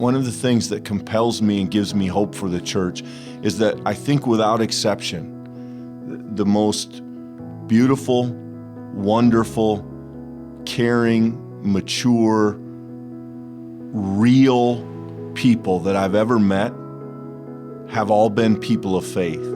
One of the things that compels me and gives me hope for the church is that I think without exception, the most beautiful, wonderful, caring, mature, real people that I've ever met have all been people of faith.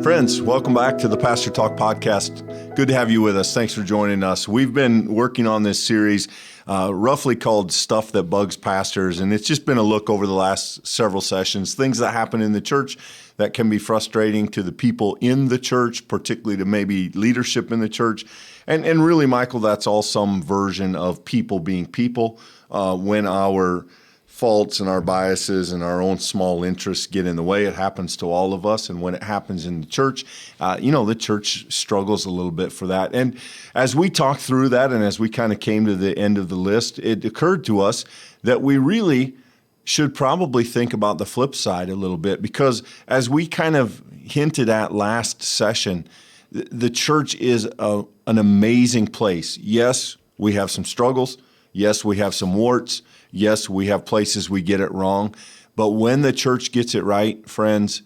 Friends, welcome back to the Pastor Talk podcast. Good to have you with us. Thanks for joining us. We've been working on this series roughly called Stuff That Bugs Pastors, and it's just been a look over the last several sessions, things that happen in the church that can be frustrating to the people in the church, particularly to maybe leadership in the church. And really, Michael, that's all some version of people being people when our faults and our biases and our own small interests get in the way. It happens to all of us. And when it happens in the church, the church struggles a little bit for that. And as we talked through that and as we kind of came to the end of the list, it occurred to us that we really should probably think about the flip side a little bit, because as we kind of hinted at last session, the church is an amazing place. Yes, we have some struggles. Yes, we have some warts. Yes, we have places we get it wrong, but when the church gets it right, friends,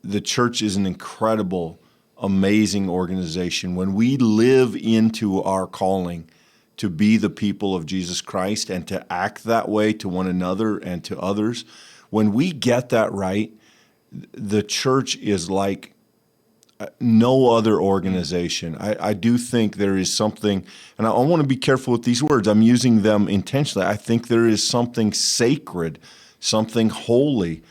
the church is an incredible, amazing organization. When we live into our calling to be the people of Jesus Christ and to act that way to one another and to others, when we get that right, the church is like no other organization. I do think there is something, and I want to be careful with these words. I'm using them intentionally. I think there is something sacred, something holy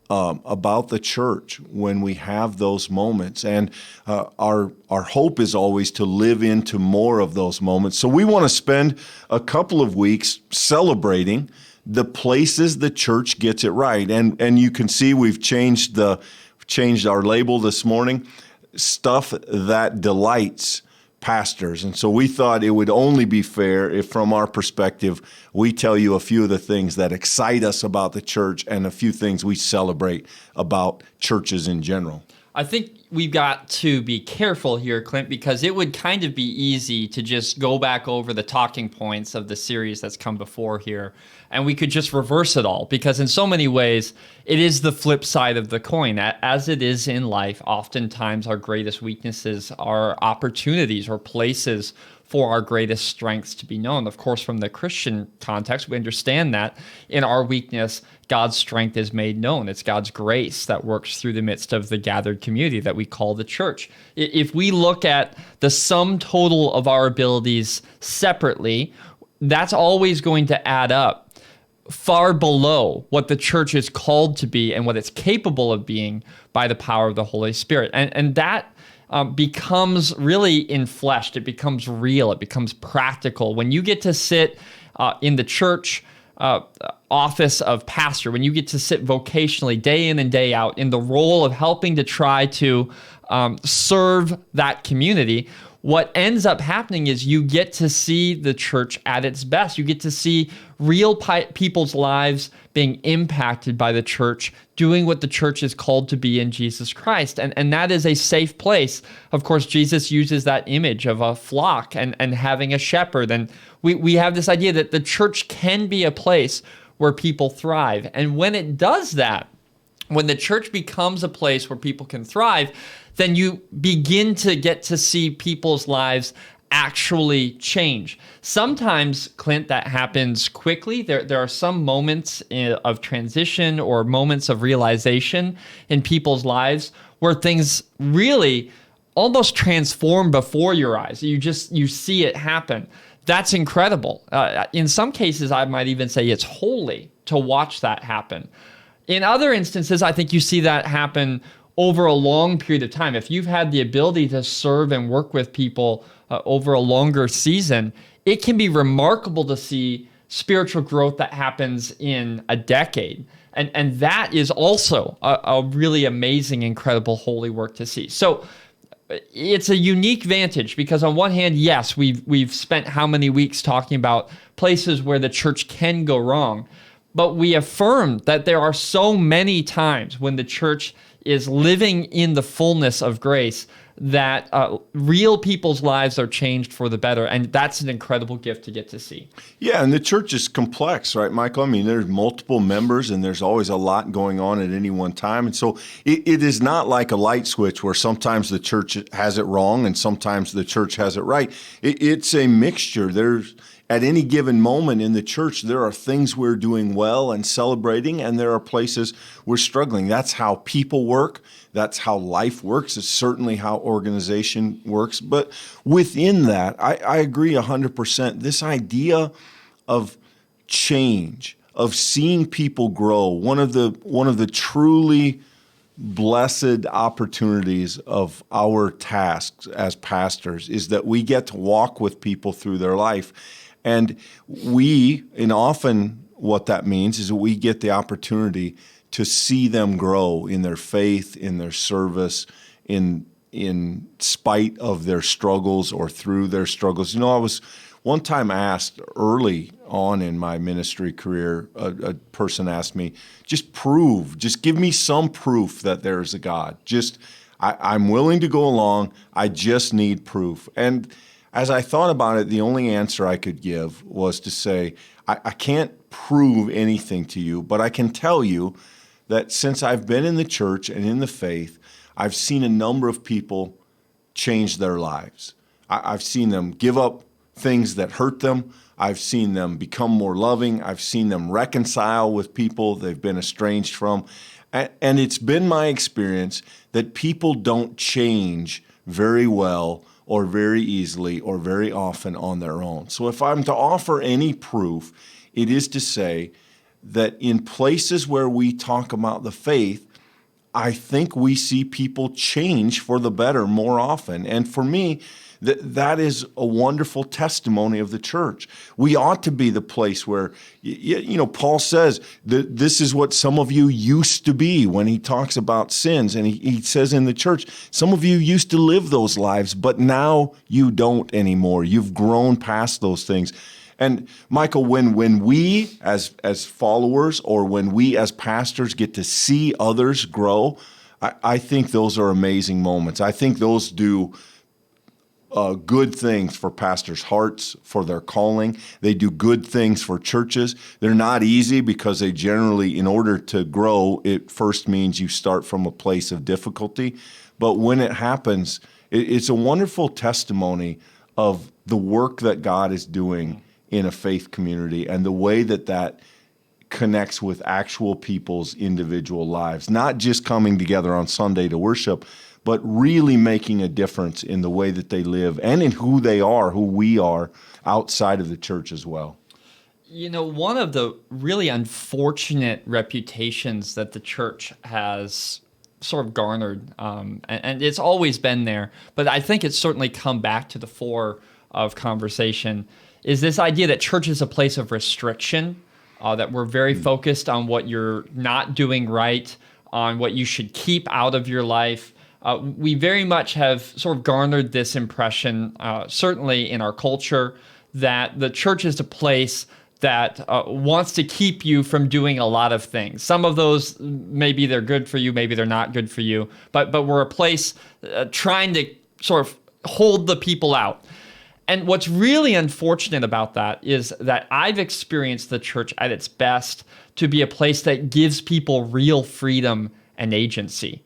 about the church when we have those moments. And our hope is always to live into more of those moments. So we want to spend a couple of weeks celebrating the places the church gets it right. And you can see we've changed our label this morning. Stuff that delights pastors. And so we thought it would only be fair if, from our perspective, we tell you a few of the things that excite us about the church and a few things we celebrate about churches in general. I think we've got to be careful here, Clint, because it would kind of be easy to just go back over the talking points of the series that's come before here, and we could just reverse it all, because in so many ways, it is the flip side of the coin. As it is in life, oftentimes our greatest weaknesses are opportunities or places for our greatest strengths to be known. Of course, from the Christian context, we understand that in our weakness, God's strength is made known. It's God's grace that works through the midst of the gathered community that we call the church. If we look at the sum total of our abilities separately, that's always going to add up far below what the church is called to be and what it's capable of being by the power of the Holy Spirit. And that becomes really enfleshed. It becomes real. It becomes practical. When you get to sit in the church office of pastor, when you get to sit vocationally day in and day out in the role of helping to try to serve that community, what ends up happening is you get to see the church at its best. You get to see real people's lives being impacted by the church, doing what the church is called to be in Jesus Christ. And that is a safe place. Of course, Jesus uses that image of a flock and having a shepherd. And we have this idea that the church can be a place where people thrive. And when it does that, when the church becomes a place where people can thrive, then you begin to get to see people's lives actually change. Sometimes, Clint, that happens quickly. There are some moments of transition or moments of realization in people's lives where things really almost transform before your eyes. You see it happen. That's incredible. In some cases, I might even say it's holy to watch that happen. In other instances, I think you see that happen over a long period of time. If you've had the ability to serve and work with people over a longer season, it can be remarkable to see spiritual growth that happens in a decade. And that is also a really amazing, incredible, holy work to see. So it's a unique vantage because on one hand, yes, we've spent how many weeks talking about places where the church can go wrong. But we affirm that there are so many times when the church is living in the fullness of grace that real people's lives are changed for the better. And that's an incredible gift to get to see. Yeah, and the church is complex, right, Michael? I mean, there's multiple members, and there's always a lot going on at any one time. And so it is not like a light switch where sometimes the church has it wrong and sometimes the church has it right. It's a mixture. At any given moment in the church, there are things we're doing well and celebrating, and there are places we're struggling. That's how people work. That's how life works. It's certainly how organization works. But within that, I agree 100%. This idea of change, of seeing people grow, one of the truly blessed opportunities of our tasks as pastors is that we get to walk with people through their life. And often what that means is that we get the opportunity to see them grow in their faith, in their service, in spite of their struggles or through their struggles. I was one time asked early on in my ministry career, a person asked me, just give me some proof that there's a God. I'm willing to go along. I just need proof. And as I thought about it, the only answer I could give was to say, I can't prove anything to you, but I can tell you that since I've been in the church and in the faith, I've seen a number of people change their lives. I've seen them give up things that hurt them. I've seen them become more loving. I've seen them reconcile with people they've been estranged from. And it's been my experience that people don't change very well or very easily or very often on their own. So if I'm to offer any proof, it is to say that in places where we talk about the faith, I think we see people change for the better more often. And for me, that is a wonderful testimony of the church. We ought to be the place where, Paul says that this is what some of you used to be when he talks about sins. And he says in the church, some of you used to live those lives, but now you don't anymore. You've grown past those things. And Michael, when we as followers or when we as pastors get to see others grow, I think those are amazing moments. I think those do good things for pastors' hearts, for their calling. They do good things for churches. They're not easy because they generally, in order to grow, it first means you start from a place of difficulty. But when it happens, it's a wonderful testimony of the work that God is doing in a faith community and the way that connects with actual people's individual lives, not just coming together on Sunday to worship, but really making a difference in the way that they live and in who they are, who we are outside of the church as well. One of the really unfortunate reputations that the church has sort of garnered, and it's always been there, but I think it's certainly come back to the fore of conversation, is this idea that church is a place of restriction, that we're very focused on what you're not doing right, on what you should keep out of your life. We very much have sort of garnered this impression, certainly in our culture, that the church is a place that wants to keep you from doing a lot of things. Some of those, maybe they're good for you, maybe they're not good for you, but we're a place trying to sort of hold the people out. And what's really unfortunate about that is that I've experienced the church at its best to be a place that gives people real freedom and agency.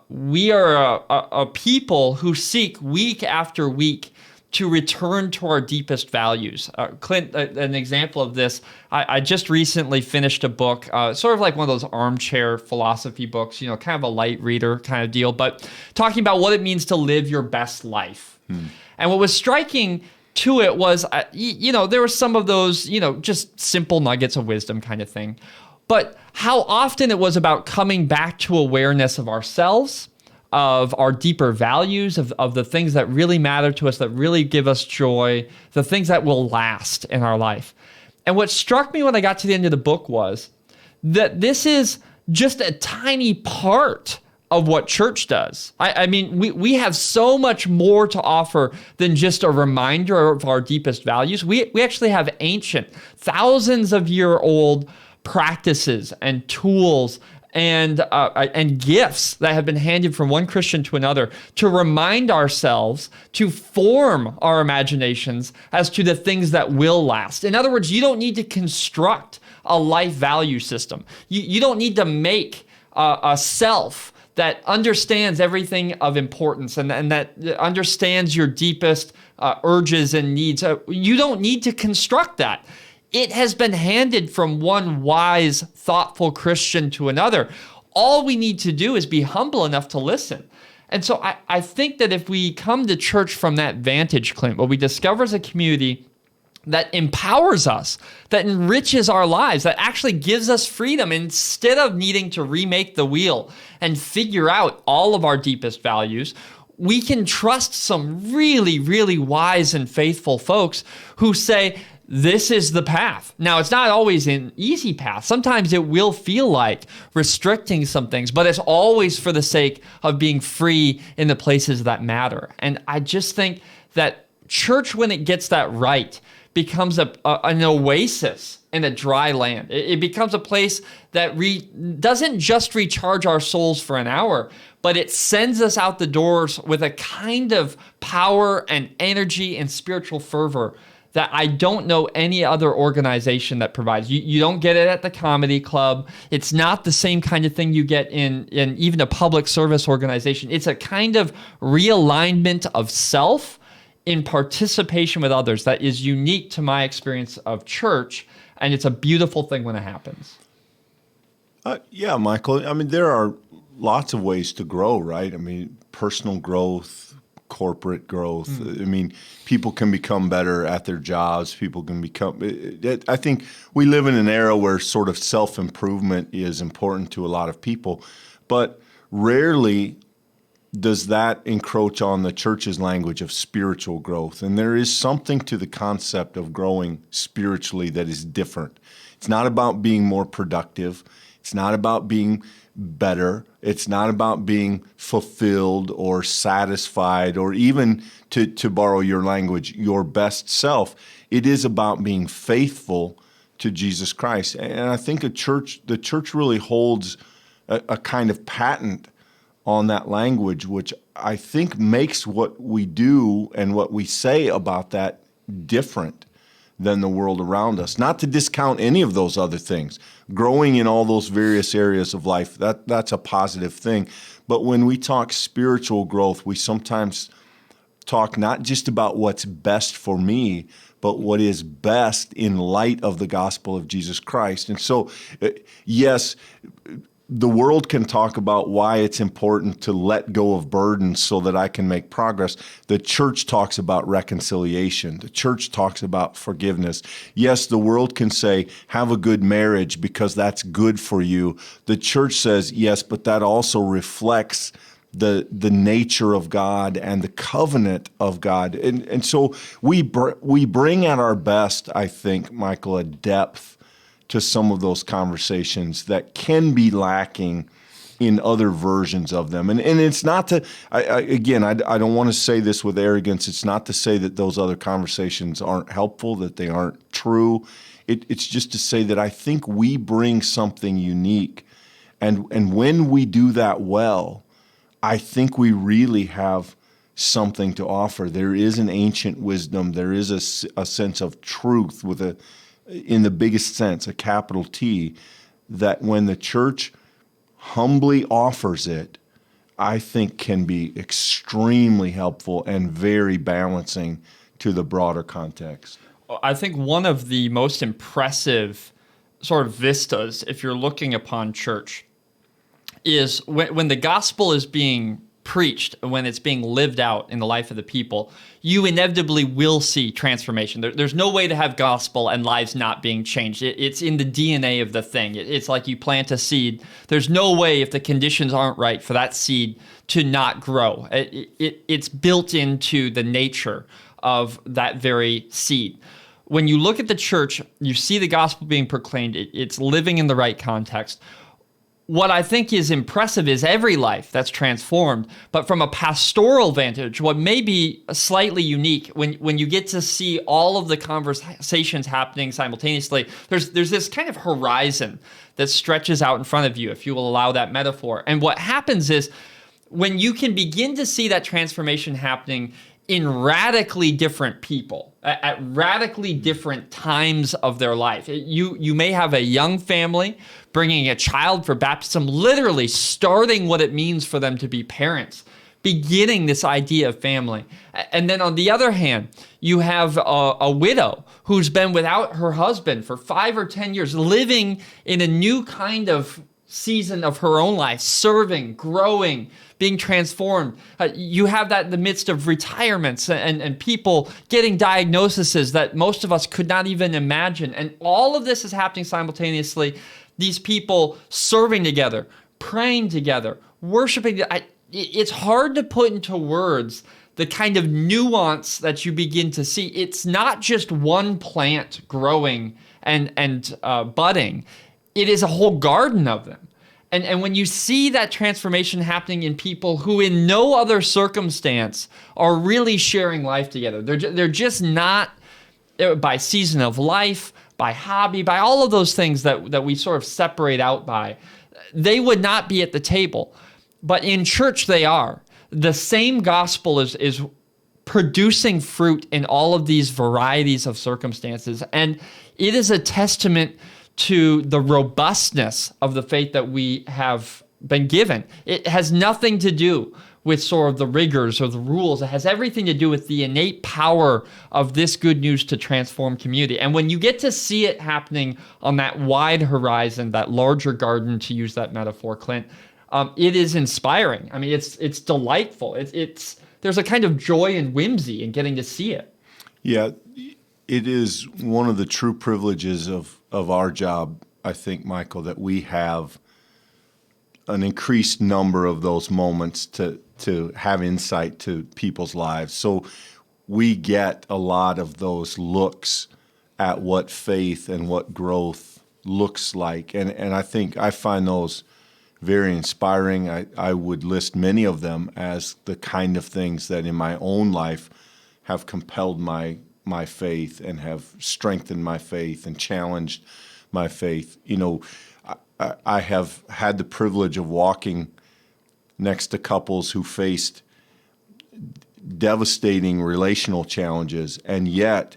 We are a people who seek week after week to return to our deepest values. Clint, an example of this, I just recently finished a book, sort of like one of those armchair philosophy books, kind of a light reader kind of deal, but talking about what it means to live your best life. And what was striking to it was, there were some of those, just simple nuggets of wisdom kind of thing. But how often it was about coming back to awareness of ourselves, of our deeper values, of the things that really matter to us, that really give us joy, the things that will last in our life. And what struck me when I got to the end of the book was that this is just a tiny part of what church does. I mean, we have so much more to offer than just a reminder of our deepest values. We actually have ancient, thousands of year old practices and tools and gifts that have been handed from one Christian to another to remind ourselves to form our imaginations as to the things that will last. In other words, you don't need to construct a life value system. You don't need to make a self that understands everything of importance and that understands your deepest urges and needs. You don't need to construct that. It has been handed from one wise, thoughtful Christian to another. All we need to do is be humble enough to listen. And so I think that if we come to church from that vantage, Clint, what we discover is a community that empowers us, that enriches our lives, that actually gives us freedom instead of needing to remake the wheel and figure out all of our deepest values. We can trust some really, really wise and faithful folks who say, this is the path. Now, it's not always an easy path. Sometimes it will feel like restricting some things, but it's always for the sake of being free in the places that matter. And I just think that church, when it gets that right, becomes an oasis in a dry land. It becomes a place that doesn't just recharge our souls for an hour, but it sends us out the doors with a kind of power and energy and spiritual fervor that I don't know any other organization that provides. You don't get it at the comedy club. It's not the same kind of thing you get in even a public service organization. It's a kind of realignment of self in participation with others that is unique to my experience of church, and it's a beautiful thing when it happens. Yeah, Michael. I mean, there are lots of ways to grow, right? I mean, personal growth, corporate growth. I mean, people can become better at their jobs. People can become. I think we live in an era where sort of self-improvement is important to a lot of people, but rarely does that encroach on the church's language of spiritual growth. And there is something to the concept of growing spiritually that is different. It's not about being more productive. It's not about being better. It's not about being fulfilled or satisfied or even, to borrow your language, your best self. It is about being faithful to Jesus Christ. And I think the church really holds a kind of patent on that language, which I think makes what we do and what we say about that different than the world around us. Not to discount any of those other things. Growing in all those various areas of life, that's a positive thing. But when we talk spiritual growth, we sometimes talk not just about what's best for me, but what is best in light of the gospel of Jesus Christ. And so, yes, the world can talk about why it's important to let go of burdens so that I can make progress. The church talks about reconciliation. The church talks about forgiveness. Yes, the world can say, have a good marriage because that's good for you. The church says, yes, but that also reflects the nature of God and the covenant of God. And so we bring at our best, I think, Michael, a depth to some of those conversations that can be lacking in other versions of them. And it's not to, I don't want to say this with arrogance. It's not to say that those other conversations aren't helpful, that they aren't true. It's just to say that I think we bring something unique. And when we do that well, I think we really have something to offer. There is an ancient wisdom. There is a sense of truth in the biggest sense, a capital T, that when the church humbly offers it, I think can be extremely helpful and very balancing to the broader context. I think one of the most impressive sort of vistas, if you're looking upon church, is when the gospel is being preached, when it's being lived out in the life of the people, you inevitably will see transformation. There's no way to have gospel and lives not being changed. It's in the DNA of the thing. It's like you plant a seed. There's no way, if the conditions aren't right, for that seed to not grow. It's built into the nature of that very seed. When you look at the church, you see the gospel being proclaimed. It's living in the right context. what I think is impressive is every life that's transformed. But from a pastoral vantage, what may be slightly unique when you get to see all of the conversations happening simultaneously, there's this kind of horizon that stretches out in front of you, if you will allow that metaphor. And what happens is when you can begin to see that transformation happening in radically different people at radically different times of their life. You may have a young family bringing a child for baptism, literally starting what it means for them to be parents, beginning this idea of family. And then on the other hand, you have a widow who's been without her husband for 5 or 10 years, living in a new kind of season of her own life, serving, growing, being transformed. You have that in the midst of retirements and people getting diagnoses that most of us could not even imagine. And all of this is happening simultaneously. These people serving together, praying together, worshiping. It's hard to put into words the kind of nuance that you begin to see. It's not just one plant growing and budding. It is a whole garden of them. And when you see that transformation happening in people who in no other circumstance are really sharing life together, they're just not, by season of life, by hobby, by all of those things that we sort of separate out by, they would not be at the table. But in church they are. The same gospel is producing fruit in all of these varieties of circumstances. And it is a testament to the robustness of the faith that we have been given. It has nothing to do with sort of the rigors or the rules. It has everything to do with the innate power of this good news to transform community. And when you get to see it happening on that wide horizon, that larger garden, to use that metaphor, Clint, it is inspiring. I mean, it's delightful. There's a kind of joy and whimsy in getting to see it. Yeah, it is one of the true privileges of our job, I think, Michael, that we have an increased number of those moments to have insight to people's lives. So we get a lot of those looks at what faith and what growth looks like. And I think I find those very inspiring. I would list many of them as the kind of things that in my own life have compelled my faith and have strengthened my faith and challenged my faith. You know, I have had the privilege of walking next to couples who faced devastating relational challenges and yet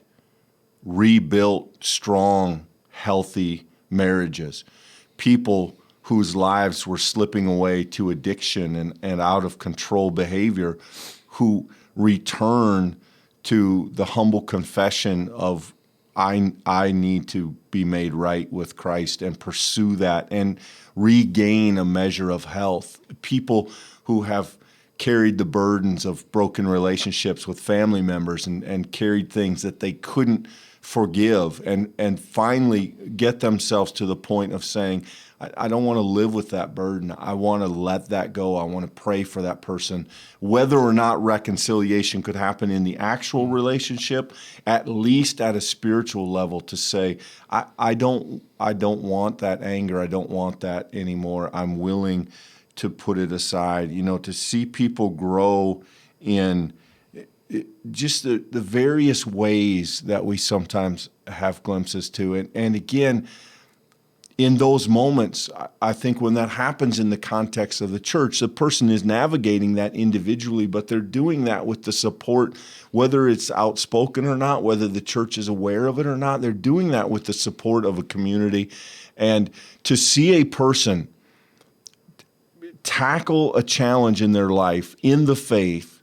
rebuilt strong, healthy marriages. People whose lives were slipping away to addiction and out of control behavior, who return to the humble confession of I need to be made right with Christ and pursue that and regain a measure of health. People who have carried the burdens of broken relationships with family members and carried things that they couldn't forgive and finally get themselves to the point of saying, I don't want to live with that burden. I want to let that go. I want to pray for that person. Whether or not reconciliation could happen in the actual relationship, at least at a spiritual level, to say, I don't want that anger. I don't want that anymore. I'm willing to put it aside. You know, to see people grow in just the various ways that we sometimes have glimpses to. And again, in those moments, I think when that happens in the context of the church, the person is navigating that individually, but they're doing that with the support, whether it's outspoken or not, whether the church is aware of it or not, they're doing that with the support of a community. And to see a person tackle a challenge in their life in the faith,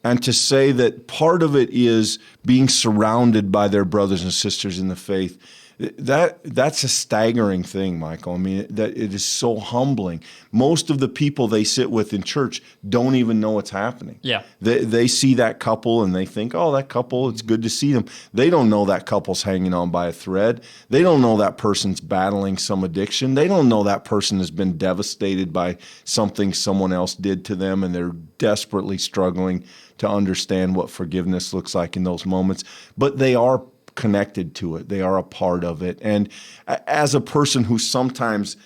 and to say that part of it is being surrounded by their brothers and sisters in the faith, that's a staggering thing, Michael. I mean, that it is so humbling. Most of the people they sit with in church don't even know what's happening. Yeah. They see that couple and they think, oh, that couple, it's good to see them. They don't know that couple's hanging on by a thread. They don't know that person's battling some addiction. They don't know that person has been devastated by something someone else did to them, and they're desperately struggling to understand what forgiveness looks like in those moments. But they are connected to it. They are a part of it. And as a person who sometimes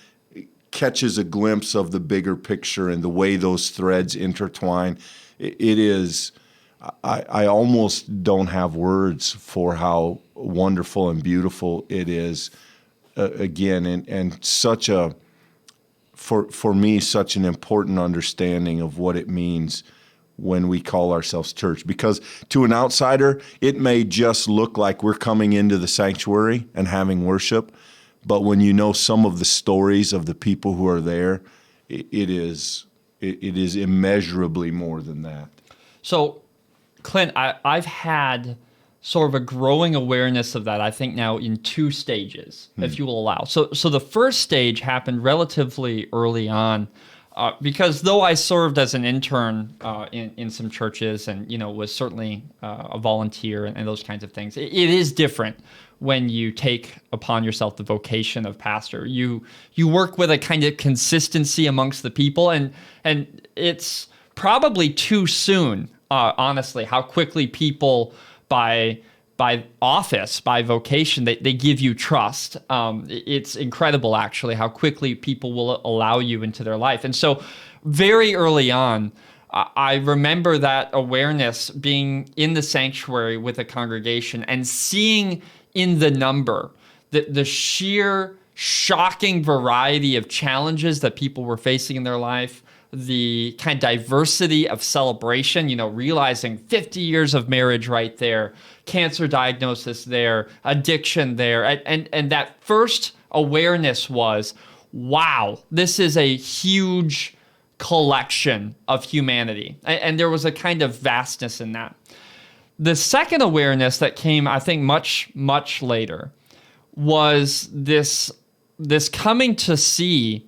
catches a glimpse of the bigger picture and the way those threads intertwine, it is, I almost don't have words for how wonderful and beautiful it is, again, and such a, for me, such an important understanding of what it means when we call ourselves church. Because to an outsider, it may just look like we're coming into the sanctuary and having worship, but when you know some of the stories of the people who are there, it is immeasurably more than that. So, Clint, I've had sort of a growing awareness of that, I think now in 2 stages, if you will allow. So the first stage happened relatively early on, because though I served as an intern in some churches and, was certainly a volunteer and those kinds of things, it is different when you take upon yourself the vocation of pastor. You work with a kind of consistency amongst the people, and it's probably too soon, honestly, how quickly people by office, by vocation, they give you trust. It's incredible, actually, how quickly people will allow you into their life. And so very early on, I remember that awareness being in the sanctuary with a congregation and seeing in the number the sheer shocking variety of challenges that people were facing in their life, the kind of diversity of celebration, realizing 50 years of marriage right there, cancer diagnosis there, addiction there. And that first awareness was, wow, this is a huge collection of humanity. And there was a kind of vastness in that. The second awareness that came, I think, much, much later was this coming to see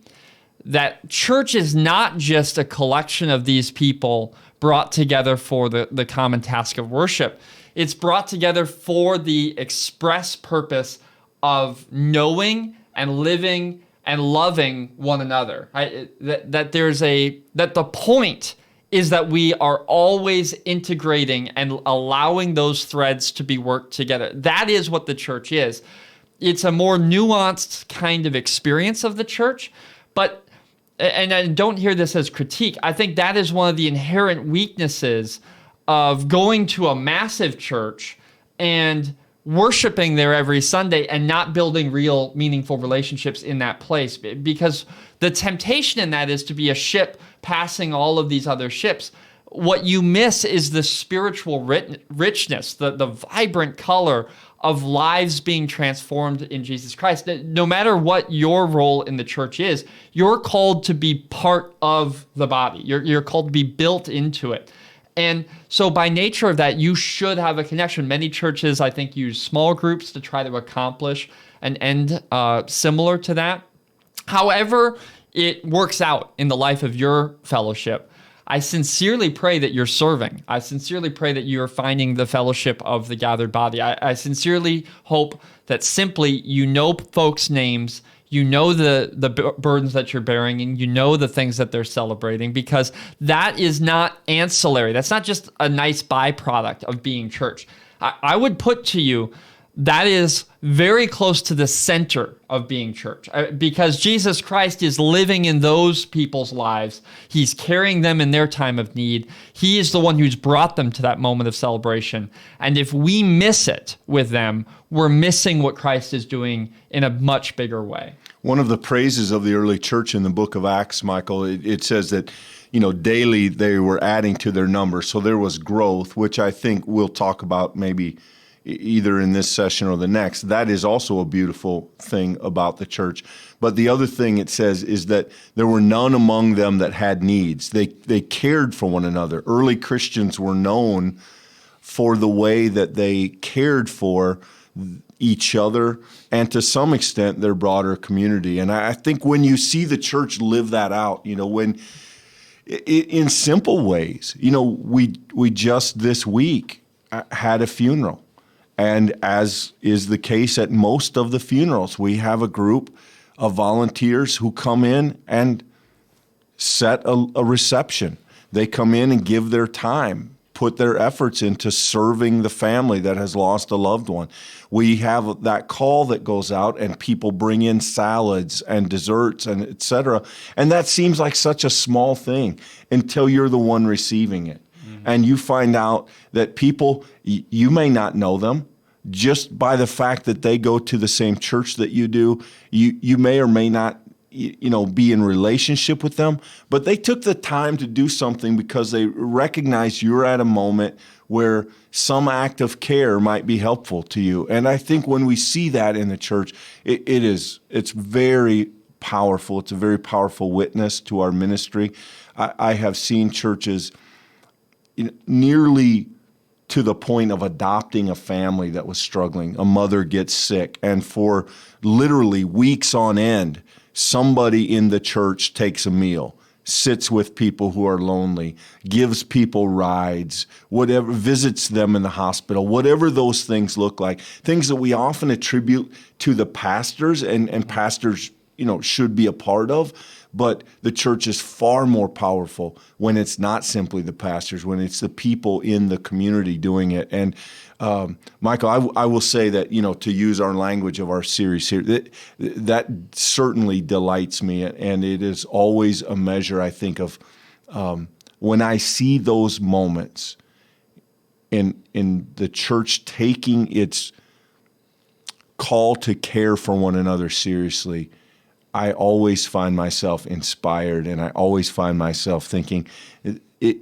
that church is not just a collection of these people brought together for the common task of worship. It's brought together for the express purpose of knowing and living and loving one another. Right? That the point is that we are always integrating and allowing those threads to be worked together. That is what the church is. It's a more nuanced kind of experience of the church, and I don't hear this as critique, I think that is one of the inherent weaknesses of going to a massive church and worshiping there every Sunday and not building real meaningful relationships in that place. Because the temptation in that is to be a ship passing all of these other ships. What you miss is the spiritual richness, the vibrant color of lives being transformed in Jesus Christ. No matter what your role in the church is, you're called to be part of the body. You're called to be built into it. And so by nature of that, you should have a connection. Many churches, I think, use small groups to try to accomplish an end similar to that. However it works out in the life of your fellowship, I sincerely pray that you're serving. I sincerely pray that you're finding the fellowship of the gathered body. I sincerely hope that simply you know folks' names, you know the burdens that you're bearing, and you know the things that they're celebrating, because that is not ancillary. That's not just a nice byproduct of being church. I would put to you that is very close to the center of being church, because Jesus Christ is living in those people's lives. He's carrying them in their time of need. He is the one who's brought them to that moment of celebration. And if we miss it with them, we're missing what Christ is doing in a much bigger way. One of the praises of the early church in the book of Acts, Michael, it says that, daily they were adding to their number. So there was growth, which I think we'll talk about maybe either in this session or the next. That is also a beautiful thing about the church. But the other thing it says is that there were none among them that had needs. They cared for one another. Early Christians were known for the way that they cared for each other and to some extent their broader community. And I think when you see the church live that out, when in simple ways, we just this week had a funeral. And as is the case at most of the funerals, we have a group of volunteers who come in and set a reception. They come in and give their time, put their efforts into serving the family that has lost a loved one. We have that call that goes out and people bring in salads and desserts and et cetera. And that seems like such a small thing until you're the one receiving it. And you find out that people, you may not know them, just by the fact that they go to the same church that you do, you may or may not be in relationship with them, but they took the time to do something because they recognize you're at a moment where some act of care might be helpful to you. And I think when we see that in the church, it's very powerful. It's a very powerful witness to our ministry. I have seen churches nearly to the point of adopting a family that was struggling. A mother gets sick, and for literally weeks on end, somebody in the church takes a meal, sits with people who are lonely, gives people rides, whatever, visits them in the hospital, whatever those things look like, things that we often attribute to the pastors, and pastors, should be a part of. But the church is far more powerful when it's not simply the pastors, when it's the people in the community doing it. And Michael, I will say that, to use our language of our series here, that certainly delights me. And it is always a measure, I think, of when I see those moments in the church taking its call to care for one another seriously. I always find myself inspired, and I always find myself thinking,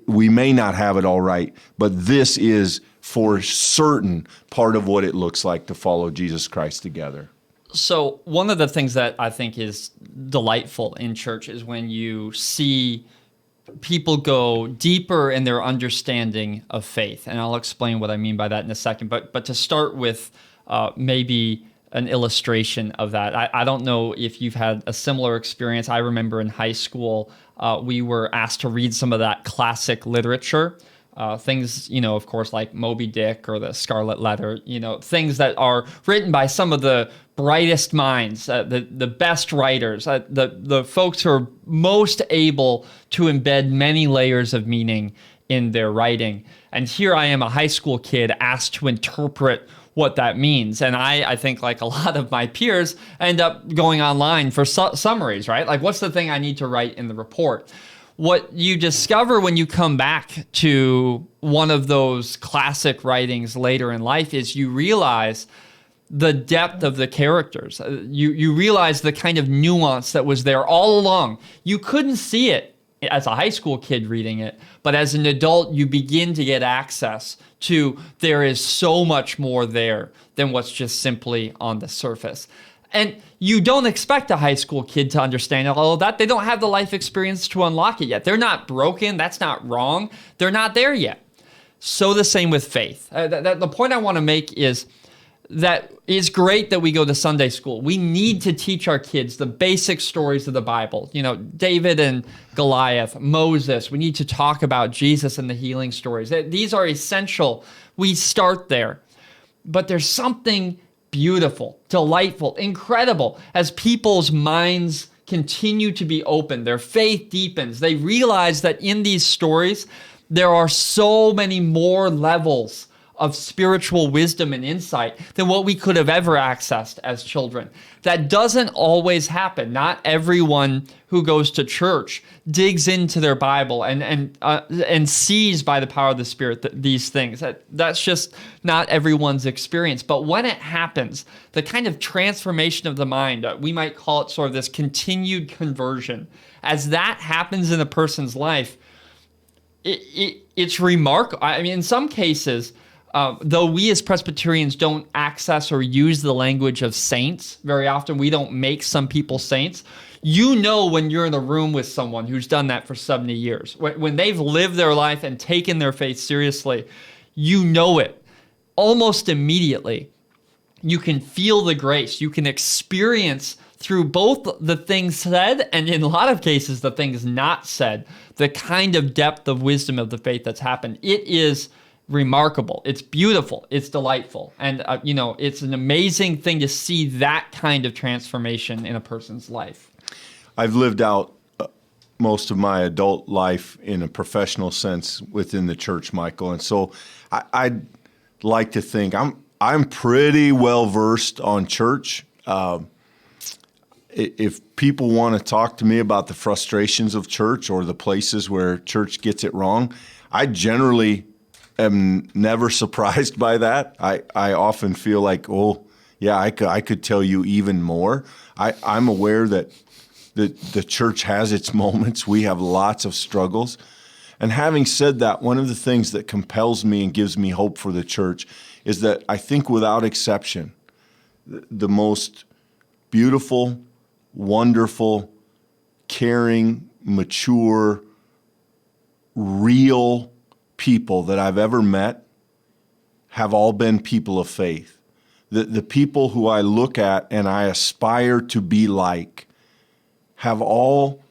we may not have it all right, but this is for certain part of what it looks like to follow Jesus Christ together. So one of the things that I think is delightful in church is when you see people go deeper in their understanding of faith. And I'll explain what I mean by that in a second. But to start with maybe an illustration of that. I don't know if you've had a similar experience. I remember in high school, we were asked to read some of that classic literature, things, of course, like Moby Dick or the Scarlet Letter, things that are written by some of the brightest minds, the best writers, the folks who are most able to embed many layers of meaning in their writing. And here I am, a high school kid, asked to interpret what that means. And I think, like a lot of my peers, end up going online for summaries, right? Like, what's the thing I need to write in the report? What you discover when you come back to one of those classic writings later in life is you realize the depth of the characters. You realize the kind of nuance that was there all along. You couldn't see it as a high school kid reading it, but as an adult, you begin to get access to there is so much more there than what's just simply on the surface. And you don't expect a high school kid to understand all of that. They don't have the life experience to unlock it yet. They're not broken. That's not wrong. They're not there yet. So the same with faith. The point I want to make is that it's great that we go to Sunday school. We need to teach our kids the basic stories of the Bible. David and Goliath, Moses. We need to talk about Jesus and the healing stories. These are essential. We start there. But there's something beautiful, delightful, incredible as people's minds continue to be open. Their faith deepens. They realize that in these stories, there are so many more levels of spiritual wisdom and insight than what we could have ever accessed as children. That doesn't always happen. Not everyone who goes to church digs into their Bible and sees by the power of the Spirit these things. That's just not everyone's experience. But when it happens, the kind of transformation of the mind, we might call it sort of this continued conversion, as that happens in a person's life, it's remarkable. I mean, in some cases, though we as Presbyterians don't access or use the language of saints very often, we don't make some people saints. When you're in a room with someone who's done that for 70 years, when they've lived their life and taken their faith seriously, it almost immediately. You can feel the grace. You can experience through both the things said and in a lot of cases the things not said, the kind of depth of wisdom of the faith that's happened. It is remarkable. It's beautiful. It's delightful. And, it's an amazing thing to see that kind of transformation in a person's life. I've lived out most of my adult life in a professional sense within the church, Michael. And so I'd like to think I'm pretty well versed on church. If people want to talk to me about the frustrations of church or the places where church gets it wrong, I generally am never surprised by that. I often feel like, oh, yeah, I could tell you even more. I'm aware that the church has its moments. We have lots of struggles. And having said that, one of the things that compels me and gives me hope for the church is that I think without exception, the most beautiful, wonderful, caring, mature, real people that I've ever met have all been people of faith. The people who I look at and I aspire to be like have all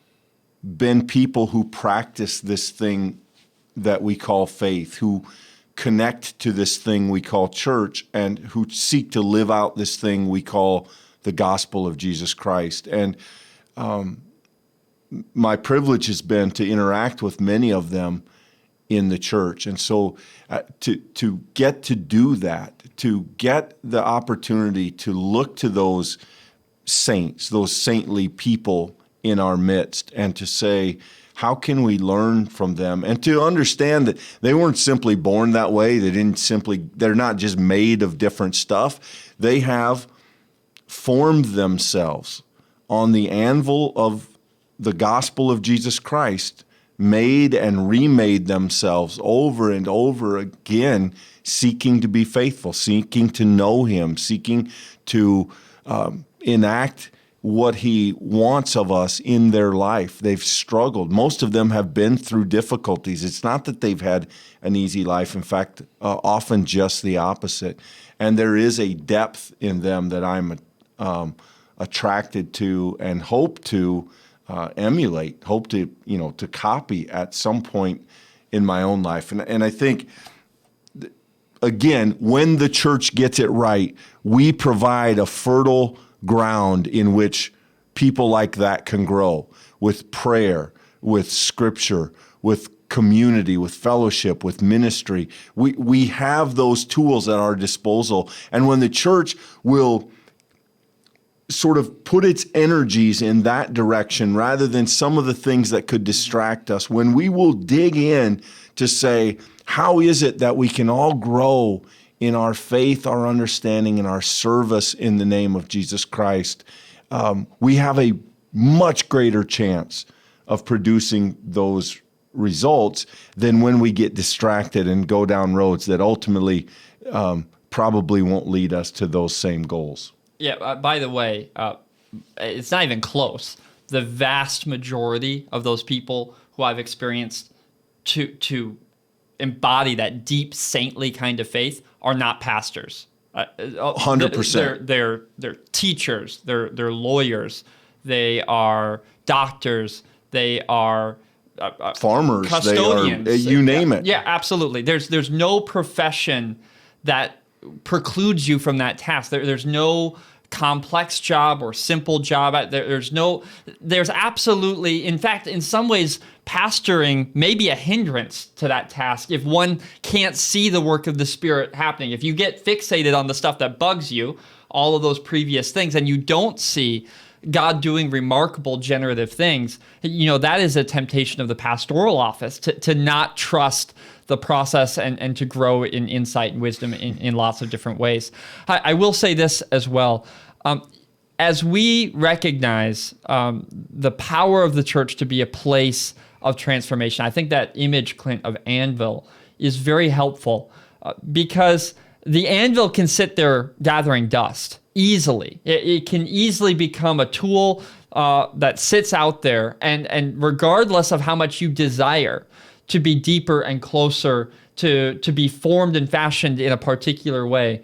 been people who practice this thing that we call faith, who connect to this thing we call church, and who seek to live out this thing we call the gospel of Jesus Christ. And my privilege has been to interact with many of them in the church. And so to get to do that, to get the opportunity to look to those saints, those saintly people in our midst, and to say, how can we learn from them? And to understand that they weren't simply born that way. They're not just made of different stuff. They have formed themselves on the anvil of the gospel of Jesus Christ, made and remade themselves over and over again, seeking to be faithful, seeking to know him, seeking to enact what he wants of us in their life. They've struggled. Most of them have been through difficulties. It's not that they've had an easy life. In fact, often just the opposite. And there is a depth in them that I'm attracted to and hope to emulate, hope to copy at some point in my own life. And I think, again, when the church gets it right, we provide a fertile ground in which people like that can grow with prayer, with scripture, with community, with fellowship, with ministry. We have those tools at our disposal. And when the church will sort of put its energies in that direction rather than some of the things that could distract us, when we will dig in to say, how is it that we can all grow in our faith, our understanding, and our service in the name of Jesus Christ, we have a much greater chance of producing those results than when we get distracted and go down roads that ultimately probably won't lead us to those same goals. Yeah, by the way, it's not even close. The vast majority of those people who I've experienced to embody that deep saintly kind of faith are not pastors. 100%. They're teachers. They're lawyers. They are doctors. They are farmers. Custodians. They are, you name it. Yeah, absolutely. There's no profession that precludes you from that task. There's no complex job or simple job. There's absolutely, in fact, in some ways, pastoring may be a hindrance to that task if one can't see the work of the Spirit happening. If you get fixated on the stuff that bugs you, all of those previous things, and you don't see God doing remarkable generative things, that is a temptation of the pastoral office to not trust the process and to grow in insight and wisdom in lots of different ways. I will say this as well. As we recognize the power of the church to be a place of transformation, I think that image, Clint, of anvil is very helpful because the anvil can sit there gathering dust easily. It can easily become a tool that sits out there, and regardless of how much you desire to be deeper and closer, to be formed and fashioned in a particular way,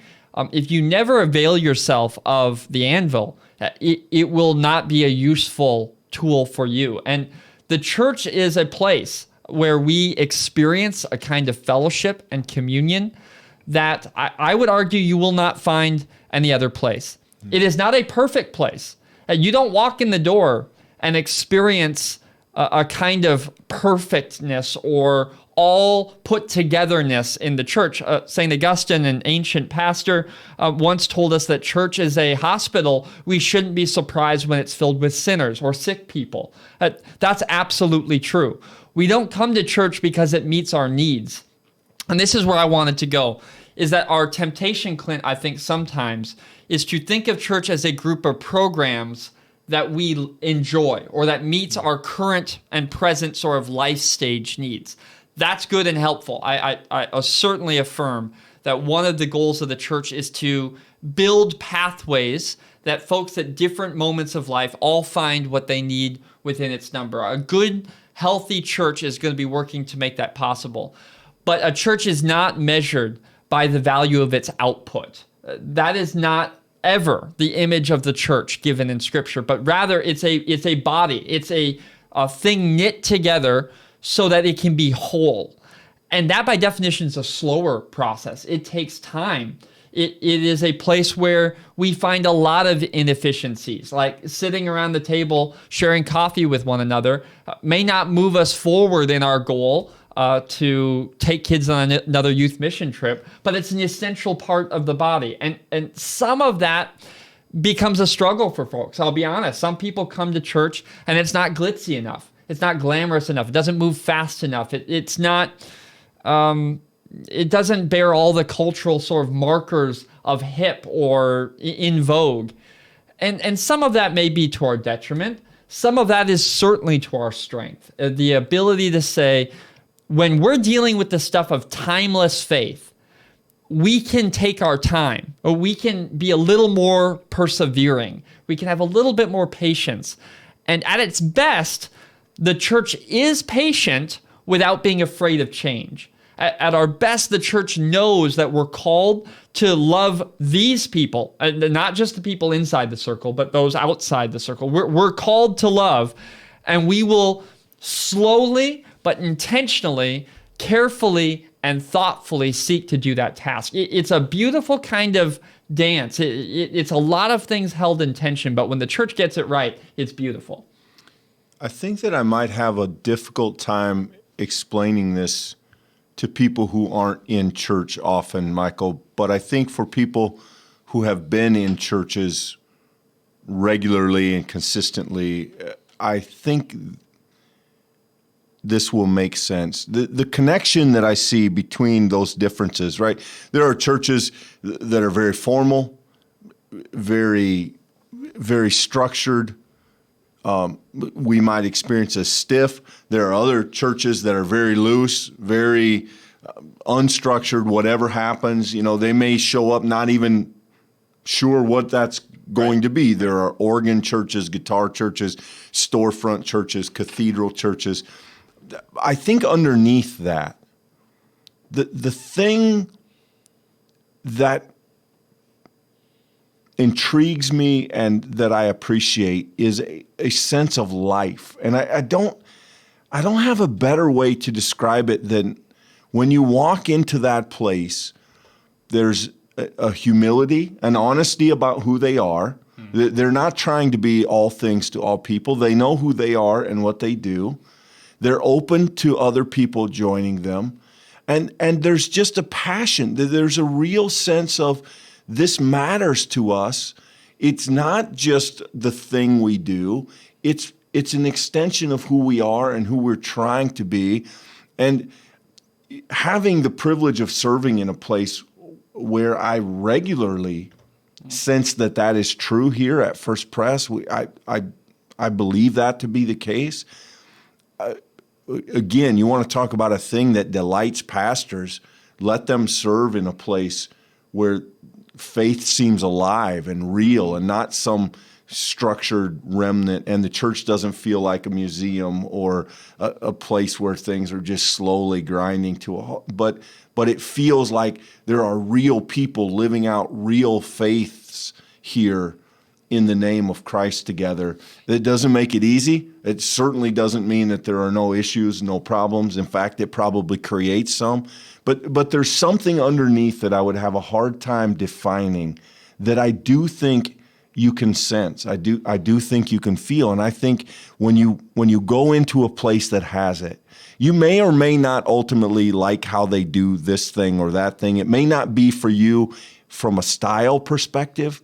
if you never avail yourself of the anvil, it will not be a useful tool for you. And the church is a place where we experience a kind of fellowship and communion that I would argue you will not find any other place. It is not a perfect place. You don't walk in the door and experience a kind of perfectness or all put togetherness in the church. St. Augustine, an ancient pastor, once told us that church is a hospital. We shouldn't be surprised when it's filled with sinners or sick people. That's absolutely true. We don't come to church because it meets our needs. And this is where I wanted to go, is that our temptation, Clint, I think sometimes, is to think of church as a group of programs that we enjoy or that meets our current and present sort of life stage needs. That's good and helpful. I certainly affirm that one of the goals of the church is to build pathways that folks at different moments of life all find what they need within its number. A good, healthy church is going to be working to make that possible. But a church is not measured by the value of its output. That is not ever the image of the church given in Scripture, but rather it's a body. It's a thing knit together so that it can be whole. And that by definition is a slower process. It takes time. It is a place where we find a lot of inefficiencies, like sitting around the table, sharing coffee with one another, may not move us forward in our goal to take kids on another youth mission trip, but it's an essential part of the body. And some of that becomes a struggle for folks. I'll be honest. Some people come to church and it's not glitzy enough. It's not glamorous enough. It doesn't move fast enough. It's not, it doesn't bear all the cultural sort of markers of hip or in vogue. And some of that may be to our detriment. Some of that is certainly to our strength. The ability to say, when we're dealing with the stuff of timeless faith, we can take our time, or we can be a little more persevering. We can have a little bit more patience. And at its best, the church is patient without being afraid of change. At our best, the church knows that we're called to love these people, not just the people inside the circle, but those outside the circle. We're called to love, and we will slowly but intentionally, carefully, and thoughtfully seek to do that task. It's a beautiful kind of dance. It's a lot of things held in tension, but when the church gets it right, it's beautiful. I think that I might have a difficult time explaining this to people who aren't in church often, Michael, but I think for people who have been in churches regularly and consistently, I think this will make sense. The connection that I see between those differences, right? There are churches that are very formal, very, very structured. We might experience as stiff. There are other churches that are very loose, very unstructured. Whatever happens, they may show up not even sure what that's going to be. There are organ churches, guitar churches, storefront churches, cathedral churches. I think underneath that, the thing that intrigues me and that I appreciate is a sense of life. And I don't have a better way to describe it than when you walk into that place, there's a humility, an honesty about who they are. They're not trying to be all things to all people. They know who they are and what they do. They're open to other people joining them. And there's just a passion. There's a real sense of this matters to us. It's not just the thing we do. It's an extension of who we are and who we're trying to be. And having the privilege of serving in a place where I regularly sense that is true here at First Pres, I believe that to be the case. Again, you want to talk about a thing that delights pastors, let them serve in a place where faith seems alive and real and not some structured remnant, and the church doesn't feel like a museum or a place where things are just slowly grinding to a halt. But it feels like there are real people living out real faiths here in the name of Christ together. That doesn't make it easy. It certainly doesn't mean that there are no issues, no problems. In fact, it probably creates some. But there's something underneath that I would have a hard time defining that I do think you can sense. I do think you can feel. And I think when you go into a place that has it, you may or may not ultimately like how they do this thing or that thing. It may not be for you from a style perspective,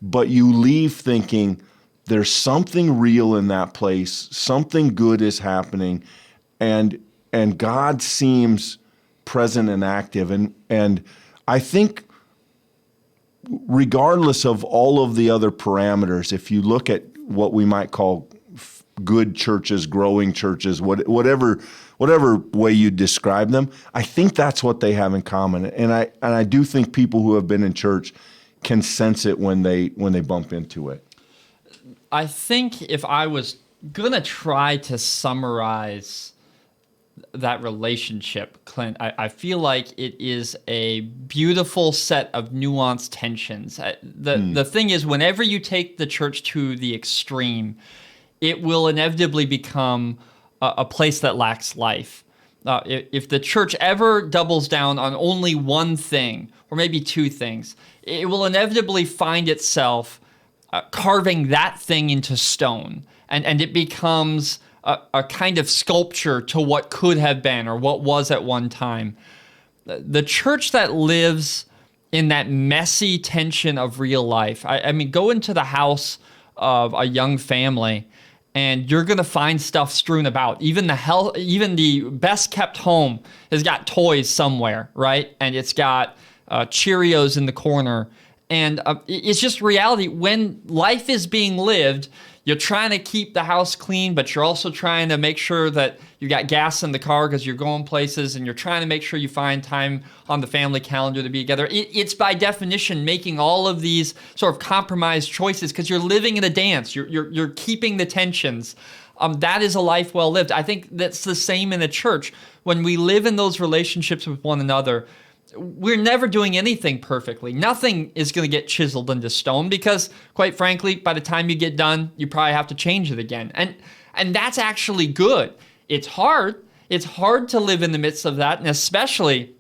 but you leave thinking there's something real in that place, something good is happening, and God seems present and active. And I think regardless of all of the other parameters, if you look at what we might call good churches, growing churches, whatever way you describe them, I think that's what they have in common. And I do think people who have been in church can sense it when they bump into it. I think if I was gonna try to summarize that relationship, Clint, I feel like it is a beautiful set of nuanced tensions. The thing is, whenever you take the church to the extreme, it will inevitably become a place that lacks life. If the church ever doubles down on only one thing, or maybe two things, it will inevitably find itself carving that thing into stone, and it becomes a kind of sculpture to what could have been or what was at one time. The church that lives in that messy tension of real life, I mean, go into the house of a young family and you're going to find stuff strewn about. Even the best kept home has got toys somewhere, right? And it's got Cheerios in the corner. And it's just reality. When life is being lived, you're trying to keep the house clean, but you're also trying to make sure that you got gas in the car because you're going places, and you're trying to make sure you find time on the family calendar to be together. It's by definition making all of these sort of compromised choices because you're living in a dance. You're keeping the tensions. That is a life well lived. I think that's the same in the church. When we live in those relationships with one another, we're never doing anything perfectly. Nothing is going to get chiseled into stone because, quite frankly, by the time you get done, you probably have to change it again. And that's actually good. It's hard. It's hard to live in the midst of that, and especially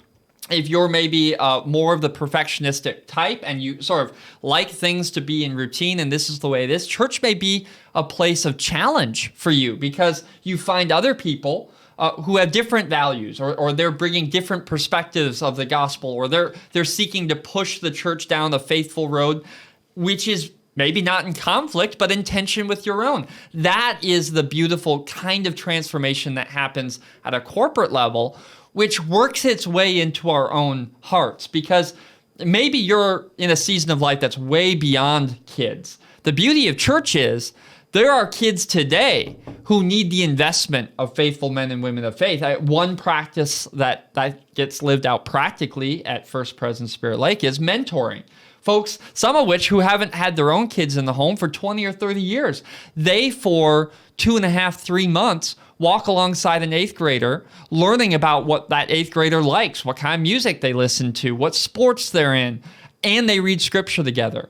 if you're maybe more of the perfectionistic type and you sort of like things to be in routine and this is the way it is. Church may be a place of challenge for you because you find other people who have different values, or they're bringing different perspectives of the gospel, or they're seeking to push the church down a faithful road, which is maybe not in conflict, but in tension with your own. That is the beautiful kind of transformation that happens at a corporate level, which works its way into our own hearts, because maybe you're in a season of life that's way beyond kids. The beauty of church is there are kids today who need the investment of faithful men and women of faith. One practice that gets lived out practically at First Presence Spirit Lake is mentoring. Folks, some of which who haven't had their own kids in the home for 20 or 30 years. They, for 2.5, 3 months, walk alongside an 8th grader, learning about what that 8th grader likes, what kind of music they listen to, what sports they're in, and they read scripture together.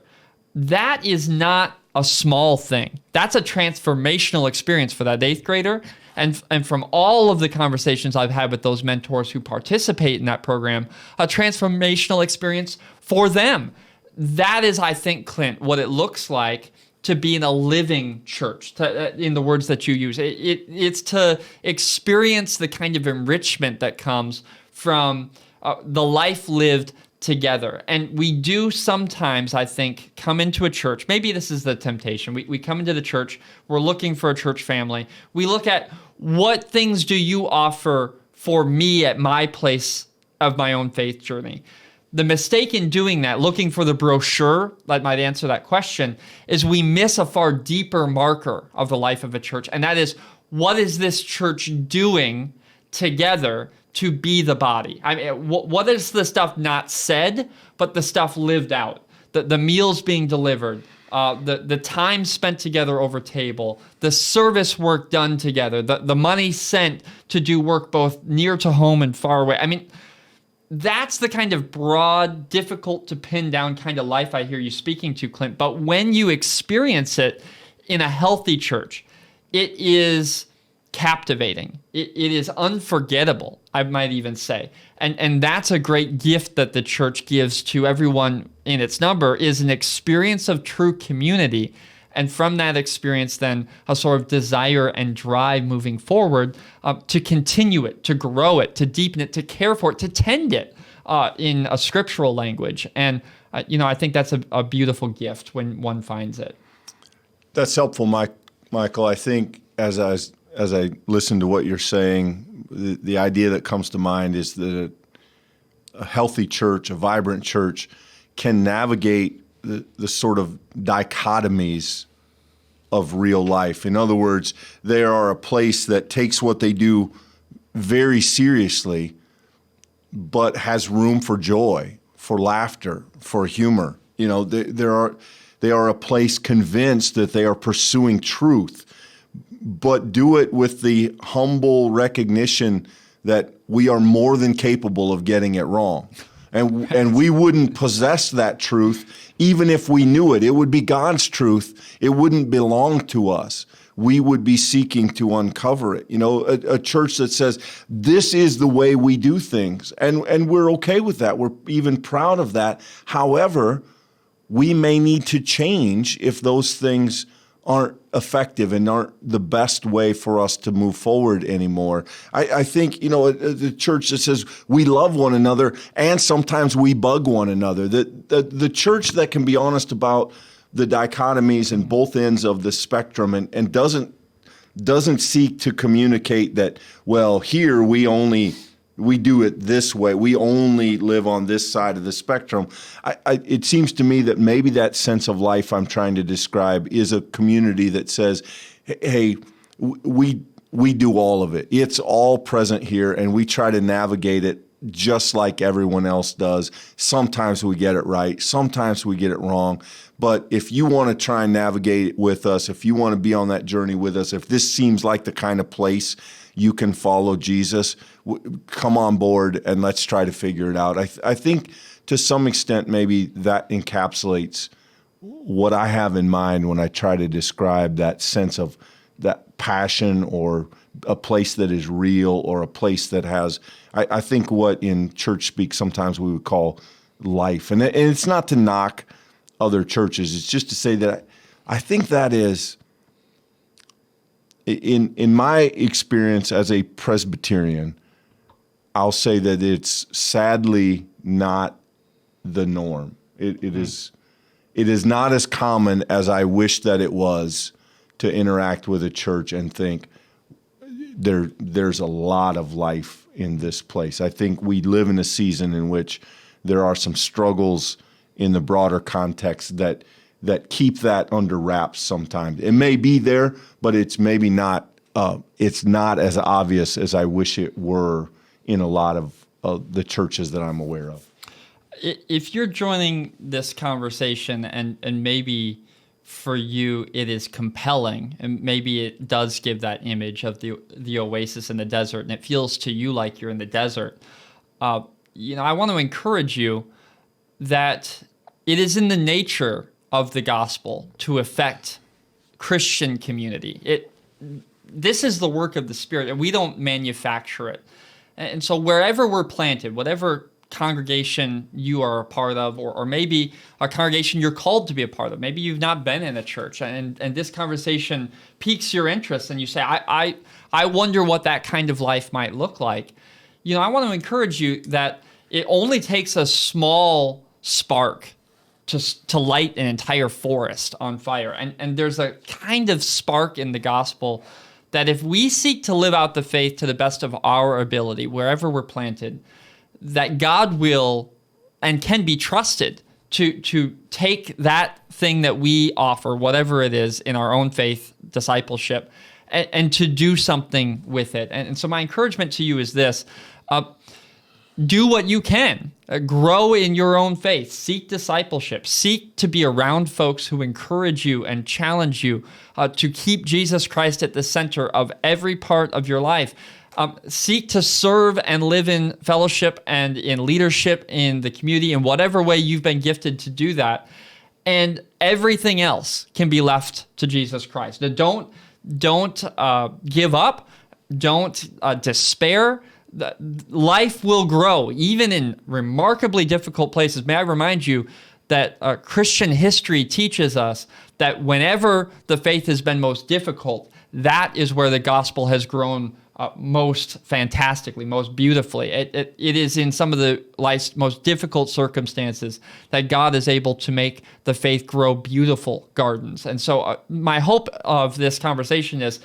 That is not a small thing. That's a transformational experience for that 8th grader. And from all of the conversations I've had with those mentors who participate in that program, a transformational experience for them. That is, I think, Clint, what it looks like to be in a living church, in the words that you use. It's to experience the kind of enrichment that comes from the life lived together. And we do sometimes, I think, come into a church. Maybe this is the temptation. We come into the church. We're looking for a church family. We look at what things do you offer for me at my place of my own faith journey. The mistake in doing that, looking for the brochure that might answer that question, is we miss a far deeper marker of the life of a church. And that is, what is this church doing together to be the body? I mean, what is the stuff not said, but the stuff lived out? The meals being delivered, the time spent together over table, the service work done together, the money sent to do work both near to home and far away. I mean, that's the kind of broad, difficult to pin down kind of life I hear you speaking to, Clint. But when you experience it in a healthy church, it is captivating. It is unforgettable, I might even say. And that's a great gift that the church gives to everyone in its number, is an experience of true community. And from that experience, then a sort of desire and drive moving forward to continue it, to grow it, to deepen it, to care for it, to tend it in a scriptural language. And, I think that's a beautiful gift when one finds it. That's helpful, Michael. I think as I listen to what you're saying, the idea that comes to mind is that a healthy church, a vibrant church, can navigate the sort of dichotomies of real life. In other words, they are a place that takes what they do very seriously, but has room for joy, for laughter, for humor. They are a place convinced that they are pursuing truth, but do it with the humble recognition that we are more than capable of getting it wrong. And we wouldn't possess that truth even if we knew it. It would be God's truth. It wouldn't belong to us. We would be seeking to uncover it. A church that says, this is the way we do things. And we're okay with that. We're even proud of that. However, we may need to change if those things aren't effective and aren't the best way for us to move forward anymore. I think, the church that says we love one another and sometimes we bug one another, the church that can be honest about the dichotomies in both ends of the spectrum and doesn't seek to communicate that, well, here we do it this way. We only live on this side of the spectrum. It seems to me that maybe that sense of life I'm trying to describe is a community that says, hey, we do all of it. It's all present here, and we try to navigate it just like everyone else does. Sometimes we get it right. Sometimes we get it wrong. But if you want to try and navigate it with us, if you want to be on that journey with us, if this seems like the kind of place you can follow Jesus, come on board and let's try to figure it out. I think to some extent maybe that encapsulates what I have in mind when I try to describe that sense of that passion or a place that is real or a place that has, I think what in church speak sometimes we would call life. And it's not to knock other churches. It's just to say that I think that is, in my experience as a Presbyterian, I'll say that it's sadly not the norm. It is not as common as I wish that it was to interact with a church and think there's a lot of life in this place. I think we live in a season in which there are some struggles in the broader context that keep that under wraps sometimes. It may be there, but it's maybe not. It's not as obvious as I wish it were in a lot of the churches that I'm aware of. If you're joining this conversation and maybe for you it is compelling and maybe it does give that image of the oasis in the desert and it feels to you like you're in the desert, I want to encourage you that it is in the nature of the gospel to affect Christian community. This is the work of the Spirit, and we don't manufacture it. And so wherever we're planted, whatever congregation you are a part of, or maybe a congregation you're called to be a part of, maybe you've not been in a church, and this conversation piques your interest, and you say, I wonder what that kind of life might look like. I want to encourage you that it only takes a small spark to light an entire forest on fire. And there's a kind of spark in the gospel that if we seek to live out the faith to the best of our ability, wherever we're planted, that God will and can be trusted to take that thing that we offer, whatever it is, in our own faith discipleship, and to do something with it. And so my encouragement to you is this. Do what you can. Grow in your own faith. Seek discipleship. Seek to be around folks who encourage you and challenge you to keep Jesus Christ at the center of every part of your life. Seek to serve and live in fellowship and in leadership in the community in whatever way you've been gifted to do that. And everything else can be left to Jesus Christ. Now, don't give up. don't despair. Life will grow, even in remarkably difficult places. May I remind you that Christian history teaches us that whenever the faith has been most difficult, that is where the gospel has grown most fantastically, most beautifully. It is in some of the life's most difficult circumstances that God is able to make the faith grow beautiful gardens. And so my hope of this conversation is,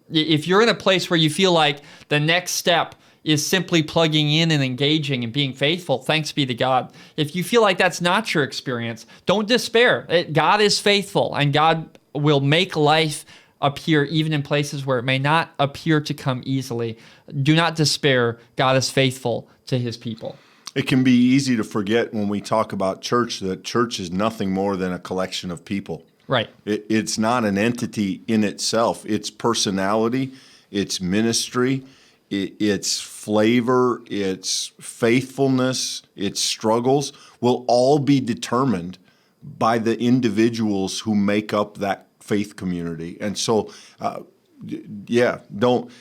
if you're in a place where you feel like the next step is simply plugging in and engaging and being faithful, thanks be to God. If you feel like that's not your experience, don't despair. God is faithful, and God will make life appear even in places where it may not appear to come easily. Do not despair. God is faithful to his people. It can be easy to forget when we talk about church that church is nothing more than a collection of people. Right. It's not an entity in itself. Its personality, its ministry, its flavor, its faithfulness, its struggles will all be determined by the individuals who make up that faith community. And so, don't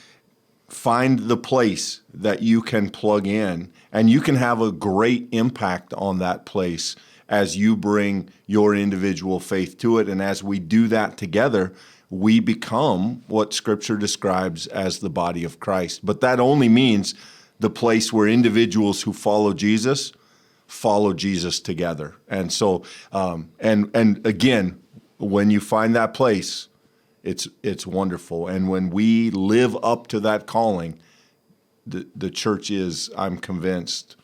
find the place that you can plug in, and you can have a great impact on that place as you bring your individual faith to it. And as we do that together, we become what Scripture describes as the body of Christ. But that only means the place where individuals who follow Jesus together. And so, and again, when you find that place, it's wonderful. And when we live up to that calling, the church is, I'm convinced,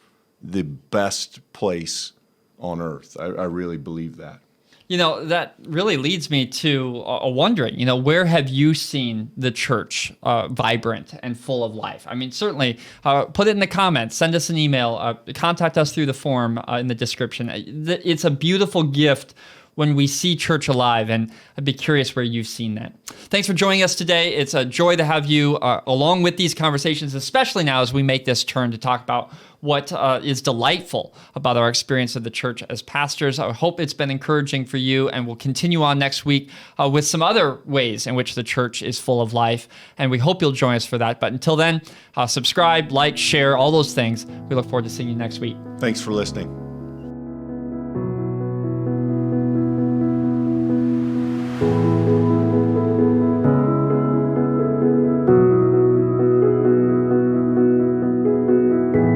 the best place on earth. I really believe that. That really leads me to wondering, where have you seen the church vibrant and full of life? I mean, certainly put it in the comments, send us an email, contact us through the form in the description. It's a beautiful gift when we see church alive, and I'd be curious where you've seen that. Thanks for joining us today. It's a joy to have you along with these conversations, especially now as we make this turn to talk about what is delightful about our experience of the church as pastors. I hope it's been encouraging for you, and we'll continue on next week with some other ways in which the church is full of life, and we hope you'll join us for that. But until then, subscribe, like, share, all those things. We look forward to seeing you next week. Thanks for listening.